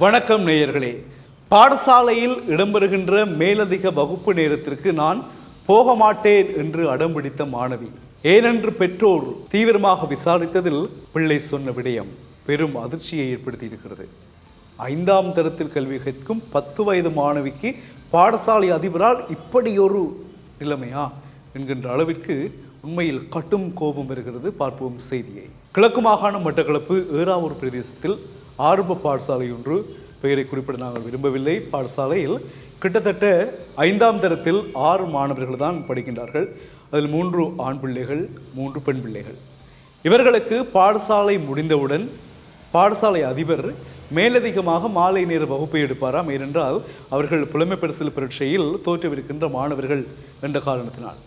வணக்கம் நேயர்களே. பாடசாலையில் இடம்பெறுகின்ற மேலதிக வகுப்பு நேரத்திற்கு நான் போக மாட்டேன் என்று அடம்பிடித்த மாணவி. ஏனென்று பெற்றோர் தீவிரமாக விசாரித்ததில் பிள்ளை சொன்ன விடயம் பெரும் அதிர்ச்சியை ஏற்படுத்தி இருக்கிறது. 5ஆம் தரத்தில் கல்வி கற்கும் 10 வயது மாணவிக்கு பாடசாலை அதிபரால் இப்படி ஒரு நிலைமையா என்கின்ற அளவிற்கு உண்மையில் கட்டும் கோபம் வருகிறது. பார்ப்போம் செய்தியை. கிழக்கு மாகாணம் மட்டக்களப்பு ஏறாவூர் பிரதேசத்தில் ஆரம்ப பாடசாலை ஒன்று, பெயரை குறிப்பிட நாங்கள் விரும்பவில்லை. பாடசாலையில் கிட்டத்தட்ட 5ஆம் தரத்தில் 6 மாணவர்கள் தான் படிக்கின்றார்கள். அதில் 3 ஆண் பிள்ளைகள், 3 பெண் பிள்ளைகள். இவர்களுக்கு பாடசாலை முடிந்தவுடன் பாடசாலை அதிபர் மேலதிகமாக மாலை நேர வகுப்பை எடுப்பாராம். ஏனென்றால் அவர்கள் புலமை பரிசில் பரீட்சையில் தோற்றவிருக்கின்ற மாணவர்கள் என்ற காரணத்தினால்.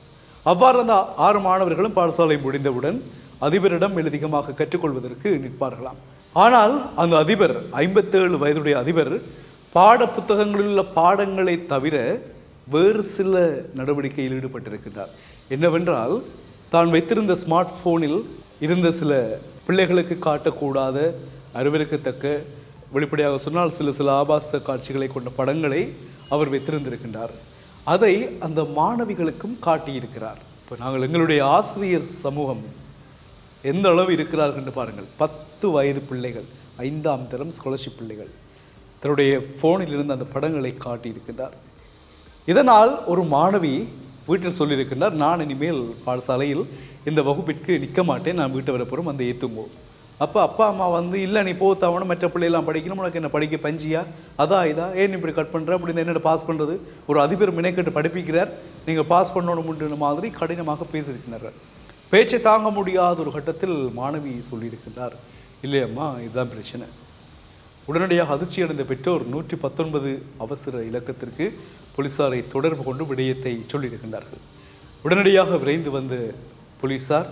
அவ்வாறு அந்த 6 மாணவர்களும் பாடசாலை முடிந்தவுடன் அதிபரிடம் மேலதிகமாக கற்றுக்கொள்வதற்கு நிற்பார்களாம். ஆனால் அந்த அதிபர், 57 வயதுடைய அதிபர், பாட புத்தகங்களில் உள்ள பாடங்களை தவிர வேறு சில நடவடிக்கையில் ஈடுபட்டிருக்கின்றார். என்னவென்றால், தான் வைத்திருந்த ஸ்மார்ட் போனில் இருந்த சில பிள்ளைகளுக்கு காட்டக்கூடாத, அறிவிக்கத்தக்க, வெளிப்படையாக சொன்னால் சில ஆபாச காட்சிகளை கொண்ட படங்களை அவர் வைத்திருந்திருக்கின்றார். அதை அந்த மாணவிகளுக்கும் காட்டியிருக்கிறார். இப்போ நாங்கள் எங்களுடைய ஆசிரியர் சமூகம் எந்த அளவு இருக்கிறார்கள் என்று பாருங்கள். 10 வயது பிள்ளைகள், 5ஆம் தரம் ஸ்காலர்ஷிப் பிள்ளைகள் தன்னுடைய ஃபோனில் இருந்து அந்த படங்களை காட்டியிருக்கிறார். இதனால் ஒரு மாணவி வீட்டில் சொல்லியிருக்கின்றார், நான் இனிமேல் பாடசாலையில் இந்த வகுப்பிற்கு நிற்க மாட்டேன், நான் வீட்டை வரப்போகிறோம், வந்து ஏற்றுங்கோ. அப்போ அப்பா அம்மா இல்லை நீ போத்தாவணும், மற்ற பிள்ளையெல்லாம் படிக்கணும், உனக்கு என்ன படிக்க பஞ்சியா, இதா ஏன் இப்படி கட் பண்ணுற, அப்படி என்னென்ன பாஸ் பண்ணுறது, ஒரு அதிபர் மினைக்கட்டு படிப்பிக்கிறார், நீங்கள் பாஸ் பண்ணணும்ன்ற மாதிரி கடினமாக பேசியிருக்கிறார்கள். பேச்சை தாங்க முடியாத ஒரு கட்டத்தில் மாணவி சொல்லியிருக்கின்றார், இல்லையம்மா இதுதான் பிரச்சனை. உடனடியாக அதிர்ச்சி அடைந்த பெற்றோர் 119 அவசர இலக்கத்திற்கு போலீசாரை தொடர்பு கொண்டு விடயத்தை சொல்லியிருக்கின்றார்கள். உடனடியாக விரைந்து வந்த போலீசார்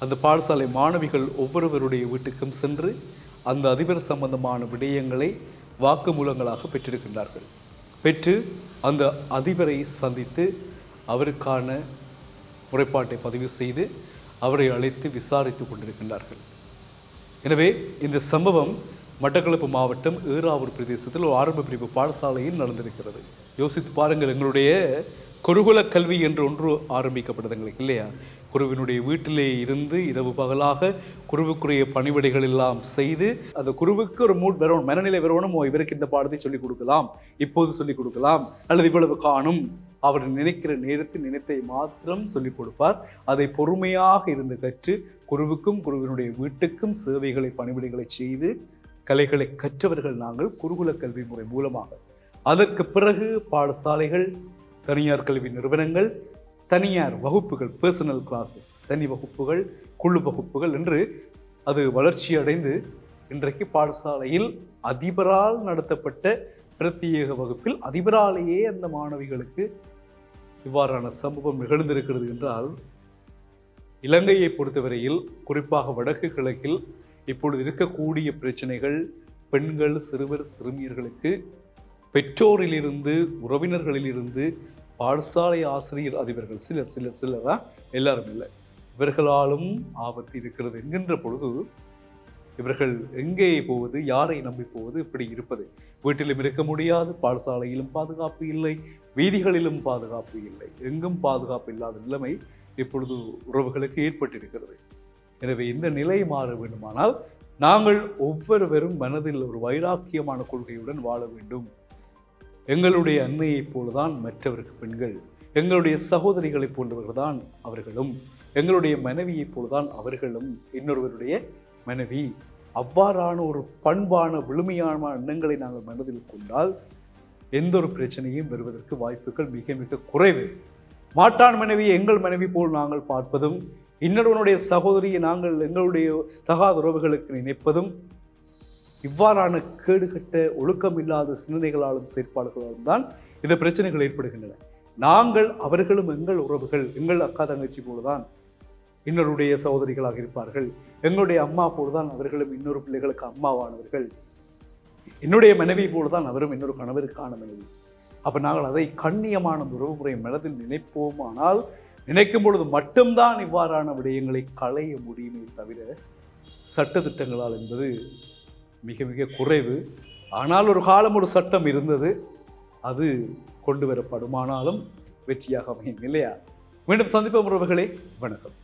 அந்த பாடசாலை மாணவிகள் ஒவ்வொருவருடைய வீட்டுக்கும் சென்று அந்த அதிபர் சம்பந்தமான விடயங்களை வாக்குமூலங்களாக பெற்றிருக்கின்றார்கள். பெற்று அந்த அதிபரை சந்தித்து அவருக்கான முறைப்பாட்டை பதிவு செய்து அவரை அழைத்து விசாரித்து கொண்டிருக்கின்றார்கள். எனவே இந்த சம்பவம் மட்டக்களப்பு மாவட்டம் ஏறாவூர் பிரதேசத்தில் ஒரு ஆரம்ப பிரிவு பாடசாலையில் நடந்திருக்கிறது. யோசித்து பாருங்கள், எங்களுடைய குருகுல கல்வி என்று ஒன்று ஆரம்பிக்கப்பட்டது எங்களுக்கு, இல்லையா? குருவினுடைய வீட்டிலே இருந்து இரவு பகலாக குருவுக்குரிய பணிவிடைகள் எல்லாம் செய்து அந்த குருவுக்கு ஒரு மூட் வரணும், மனநிலை வரணும், இவருக்கு இந்த பாடத்தை சொல்லிக் கொடுக்கலாம், இப்போது சொல்லிக் கொடுக்கலாம், அல்லது இவ்வளவு காணும், அவர் நினைக்கிற நேரத்தில் நினைத்தை மாத்திரம் சொல்லிக் கொடுப்பார். அதை பொறுமையாக இருந்து கற்று குருவுக்கும் குருவினுடைய வீட்டுக்கும் சேவைகளை பணிவிடைகளை செய்து கலைகளை கற்றவர்கள் நாங்கள் குருகுல கல்வி முறை மூலமாக. அதற்கு பிறகு பாடசாலைகள், தனியார் கல்வி நிறுவனங்கள், தனியார் வகுப்புகள், பர்சனல் கிளாஸஸ், தனி வகுப்புகள், குழு வகுப்புகள் என்று அது வளர்ச்சி அடைந்து இன்றைக்கு பாடசாலையில் அதிபரால் நடத்தப்பட்ட பிரத்யேக வகுப்பில் அதிபராலேயே அந்த மாணவிகளுக்கு இவ்வாறான சம்பவம் நிகழ்ந்திருக்கிறது என்றால், இலங்கையை பொறுத்தவரையில் குறிப்பாக வடக்கு கிழக்கில் இப்பொழுது இருக்கக்கூடிய பிரச்சனைகள், பெண்கள், சிறுவர் சிறுமியர்களுக்கு பெற்றோரிலிருந்து, உறவினர்களிலிருந்து, பாடசாலை ஆசிரியர் அதிபர்கள் சிலர் தான், எல்லாரும் இல்லை, இவர்களாலும் ஆபத்து இருக்கிறது என்கின்ற பொழுது இவர்கள் எங்கே போவது, யாரை நம்பி போவது, இப்படி இருப்பது. வீட்டிலும் இருக்க முடியாது, பாடசாலையிலும் பாதுகாப்பு இல்லை, வீதிகளிலும் பாதுகாப்பு இல்லை, எங்கும் பாதுகாப்பு இல்லாத நிலைமை இப்பொழுது உறவுகளுக்கு ஏற்பட்டிருக்கிறது. எனவே இந்த நிலை மாற வேண்டுமானால் நாங்கள் ஒவ்வொருவரும் மனதில் ஒரு வைராக்கியமான கொள்கையுடன் வாழ வேண்டும். எங்களுடைய அன்னையைப் போலதான் மற்றவருக்கு பெண்கள், எங்களுடைய சகோதரிகளைப் போன்றவர்கள் தான் அவர்களும், எங்களுடைய மனைவியைப் போலதான் அவர்களும் இன்னொருவருடைய மனைவி. அவ்வாறான ஒரு பண்பான விழுமையான எண்ணங்களை நாங்கள் மனதில் கொண்டால் எந்த ஒரு பிரச்சனையும் வருவதற்கு வாய்ப்புகள் மிக மிக குறைவு. மாட்டான் மனைவியை எங்கள் மனைவி போல் நாங்கள் பார்ப்பதும், இன்னொருவனுடைய சகோதரியை நாங்கள் எங்களுடைய தகாத உறவுகளுக்கு நினைப்பதும், இவ்வாறான கேடுகட்ட ஒழுக்கம் இல்லாத சிந்தனைகளாலும் செயற்பாடுகளாலும் தான் இந்த பிரச்சனைகள் ஏற்படுகின்றன. நாங்கள் அவர்களும் எங்கள் உறவுகள், எங்கள் அக்கா தங்கச்சி போலதான் இன்னொருடைய சகோதரிகளாக இருப்பார்கள். எங்களுடைய அம்மா போலதான் அவர்களும் இன்னொரு பிள்ளைகளுக்கு அம்மாவானவர்கள். என்னுடைய மனைவி போலதான் அவரும் இன்னொரு கணவருக்கான மனைவி. அப்போ நாங்கள் அதை கண்ணியமான உறவுமுறை மனதில் நினைப்போமானால், நினைக்கும் பொழுது மட்டும்தான் இவ்வாறான விடயங்களை களைய முடியுமே தவிர சட்டத்திட்டங்களால் என்பது மிக மிக குறைவு. ஆனால் ஒரு காலம் ஒரு சட்டம் இருந்தது, அது கொண்டு வரப்படுமானாலும் வெற்றியாக அமையும் இல்லையா? மீண்டும் சந்திப்போம் உறவுகளே, வணக்கம்.